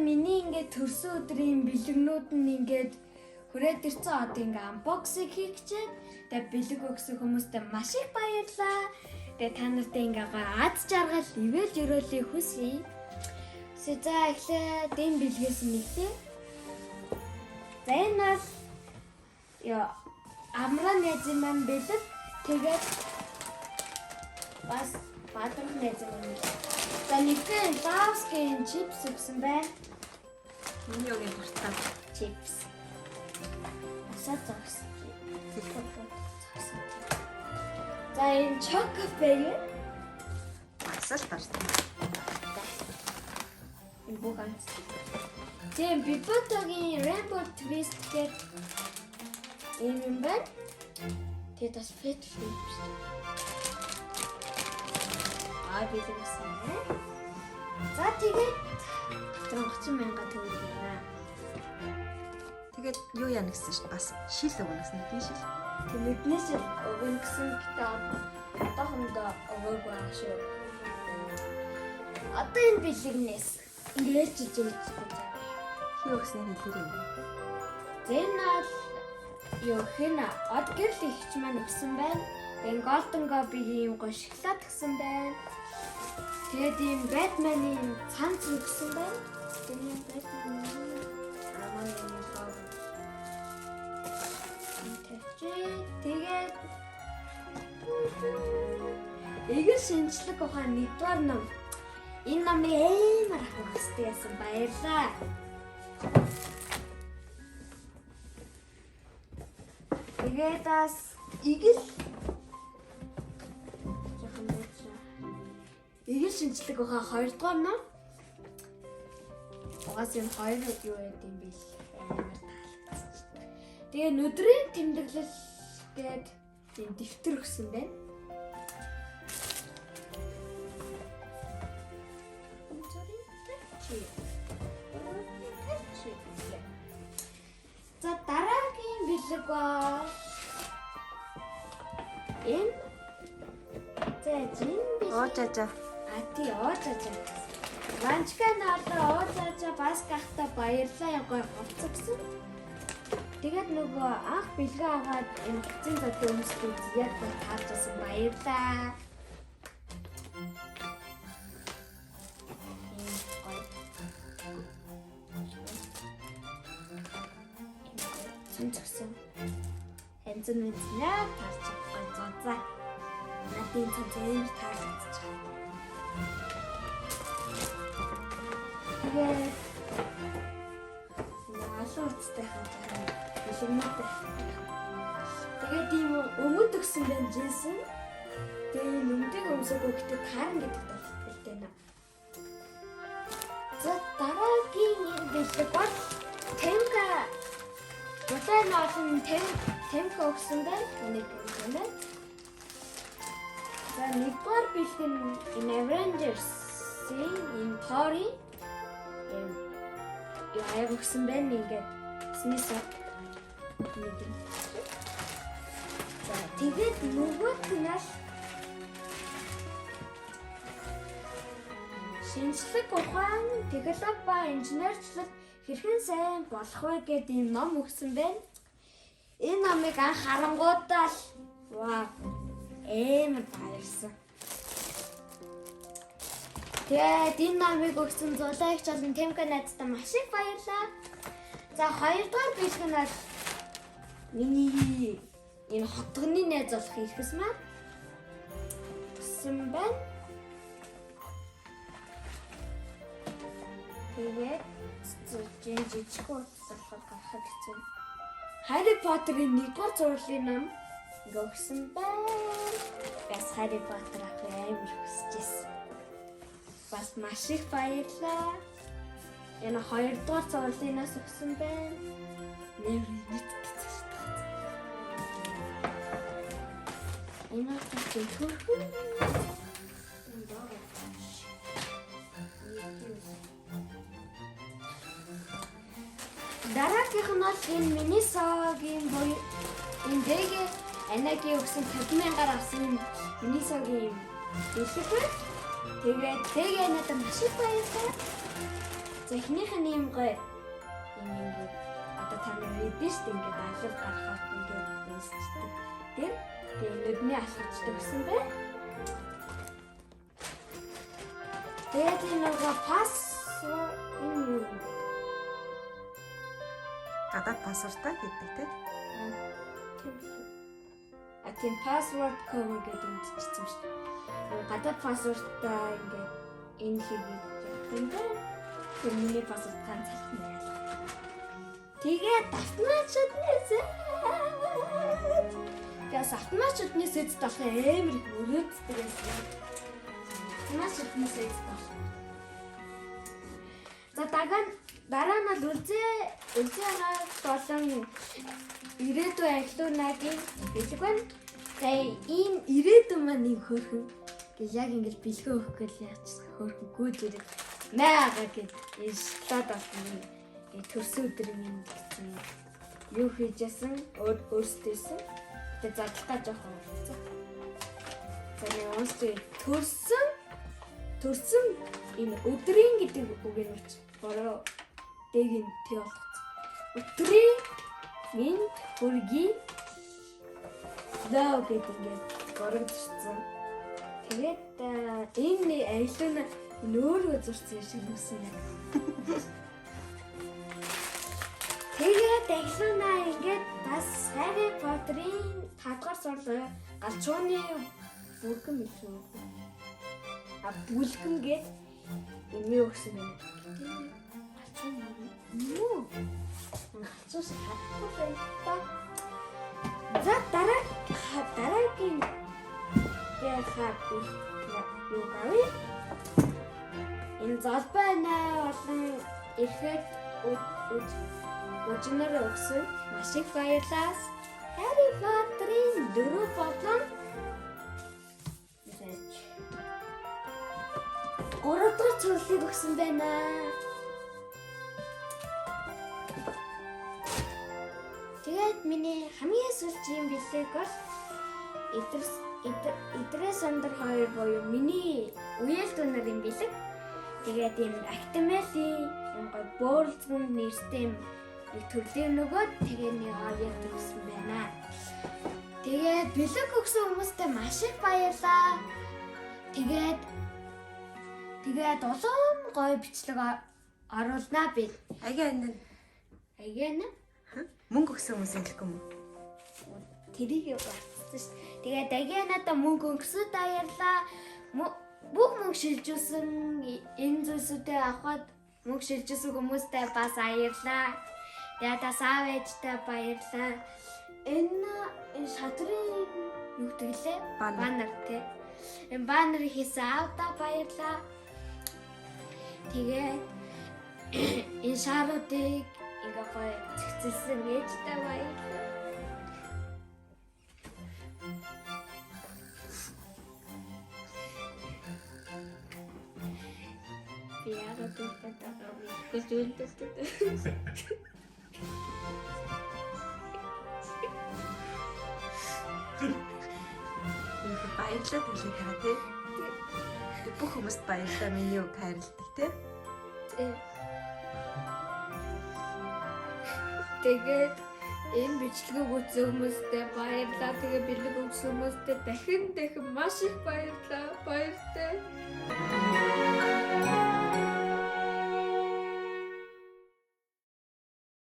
миний ингээд төрсөн өдрийн бэлгнүүд нь ингээд хүрээд ирсэн одоо ингээд unboxing хийх гэж. Тэгээ бэлэг өгсөн хүмүүстээ маш их баярлалаа. Тэгээ та нартай ингээд аз жаргал ивэл өрөөлөй хүсье. За эхлээд энэ бэлгээс нэгтэй. За энэ бол Амраа найзын маань бэлэг. Тэгээд бас Бадрах найзын маань. За нэгэн Лавскийн чипс өгсөн байна. Миний өгийн дуртай Чипс. Асаа зогс. За энэ чокопей. асаал тартай. Энэ бүх анц. Тийм Биботогийн Rainbow Twist гэдэг юм байна. Тэгээд бас фэт флипс. Билгсэн. За тэгээд 30,000 төгрөг байна. Тэгээд юу яана гэсэн чинь бас шил өгнө гэсэн тийм шил. Тэг мэднээс өгнө гэсэн гэдэг одоохондоо өгөөгүй байгаа шүү. Одоо энэ бэлгнээс ингээд жижиг Хий өгснээр хэлээр юм. энэ бол юу хэнэ од гэрэл ихч маань өгсөн байна. Энэ Golden Gobi-ийн гоё шоколад гэсэн байна. Тэгээд ийм Batman-ийн цанц өгсөн байна. Тэгээд Batman-ийн тэгээд эгэр шинжлэх ухаан нэгдүгээр ном. Энэ номыг амар авах хэрэгтэй яасан баярлаа. Тэгээд бас эгэл шинжлэх ухаан 2 дугаар ном. Угаас энэ хоёр юу байд юм бэл амар таалагдсан. Тэгээ өдрийн тэмдэглэл гээд энэ дэвтэр өгсөн байна. За дараагийн бэлэг ба энэ зэжин Оожаажаа. Ати оожаажаа. Ванчкан одоо оожаажаа бас гахта баярлаа гоё голцогсон. Тэгээд нөгөө анх бэлгээ аваад энэ хэцэн зодын өмсдөг яг таалжсан баярлаа. Цэнцсэн. Хэнцэн мэднэ таарч гоё зузаа. Надын цэнцэн таалагдчих. Тэгээд наалуу үстэй хаа бэлгнэтэй. Тэгээд ийм өмд өгсөн байна жинсэн. Тэгээд өмдөг өмсөөгөө гэдэг таарна гэдэг талбартай нэ. За дараагийн бэлэг бол Темка. Мотай наалын Темка өгсөн байна. Энийг өгсөн байна. За нэгдүгээр бэлэг нь Avengers-ийн энэ Thor-ийн яа өгсөн байна ингээд смисээ. За тэгээд нөгөөт нь шинжлэх ухаан, технологи ба инженерчлэг хэрхэн сайн болох вэ гэдэг ийм ном өгсөн байна. Энэ номыг анх харангуудаа л вау амар баярлсан. Тэгээд энэ номыг өгсөн зулайгч болон Темка найзтай маш их баярлаа. За хоёрдугаар бэлэг нь бол миний энэ хотгоны найз болох ихэс маань өгсөн байна. Тэгээд жижиг утсаар гаргахад хэцүү. Harry Potter-ийн 1-р зурлын ном өгсөн байна. Бас Harry Potter авах амар хүсчихсэн. Бас маш их баярлаа. Энэ 2-р зурлынаас өгсөн байна. Нэр мэдчихсэн шүү дээ. Энэ чинь төрхөө. Дараагийнх нь бол энэ Минисогийн буюу энэ дэгэ Анагийн өгсөн 50,000-аар авсан Минисогийн бэлэг. Тэгээд дэгэ надад маш их баярлалаа. За эхнийх нь юм гоё юм ингээд одоо та нар мэдэн шүү дээ ингээд алив гарахаар ингээд нээсчдэг. Тэгээ нүдний алхацдаг гэсэн бэ. Тэгээд энэ нөгөө пассворд юм. Гадаад пассвортаа гэдэг тийм. Тийм password cover гэдэг юм чичсэн шүү дээ. Гадаад пассвортаа ингээд энэ хийгээд явах юм байна. Тэр миний пассворд ганц алхна яа. Тэгээд автоматчднээс Гас автоматчднээс эцэд болох амар их өрөөддөг байсан. Автоматчднээс эцэд болох. За дараа нь үлзээгаа болон ирээдүйн айлуунагийн бэлэг байна. За ийм ирээдүйн маань нэг хөөрхөн гэж яг ингэж бэлгээ өгөх гэж яачихсан хөөрхөн гүйж ирээд маяга гэж шоколад авсан. Төрсөн өдөр юм гэсэн. Юу хийжсэн өөрсдөөсөн. Тэгээ задлахаа жоохон урцсан. За нэг өөрсдөө төрсөн энэ өдрийн гэдэг үг нь урч бороо дэгийн тий болгоцсон. Өдрийн минь хүргийн лав гэдэг ингээд борогдсон. Тэгээд энэ айлын нөөрөө зурсан шиг нүсэн яг. Тэгээд айлнаа ингээд бас Harry Potter-ийн 5-р сурлаа галчууны бүргэн гэсэн. Бүлгэн гээд эмээ өгсөн юм. Галчуун юу? Галчуус хатгүй байна. За дараагийн яхаа юу гавь? Энэ залбай наа болон ихэд өчнөр өгсөн маш их баярлалаа. Harry Potter-ийн 4 болон 3-р цуглыг өгсөн байна. Тэгээд миний хамгийн сүүлчийн бэлэг бол Идрээс өндөр 2 буюу миний үеэлдүү нарын бэлэг. Тэгээд энэ Actimel-ийн юм гой бөөрөлцгөн нэртэй нэг төрлийн нөгөөд тэгээ нэг оёд өгсөн байна. Тэгээд бэлэг өгсөн хүмүүстээ маш их баярлалаа. Тэгээд улаан гоё бичлэг оруулнаа би. Агийн мөнгө өгсөн хүмүүс хэлэхгүй юм. Тэрийг батсан ш. Тэгээд агийн надаа мөнгө өгсөд баярлаа. Бүх мөнгө шилжүүлсэн энэ зүйлсүүдээ авахад мөнгө шилжүүлсэн хүмүүстээ бас баярлаа. Тэгээд аав ээжтэй баярлаа. Энэ шатрын юу гэвэл баннер тий. Энэ баннерыг хийсэн аавдаа баярлаа. Тэгээд энэ шааруудыг ингээ гоё цэцэлсэн ээжтэй баярлаа. Би яагаад төгтөг гэж үлдээдэг. Баярлалаа төлөв хараа тий. Бүх хүмүүст баярлалаа миний үг хайрладаг тий. Тэгээд энэ бичлэгийг үзсэн хүмүүстээ баярлалаа. Тэгээд бэлэг өгсөн хүмүүстээ дахин маш их баярлалаа.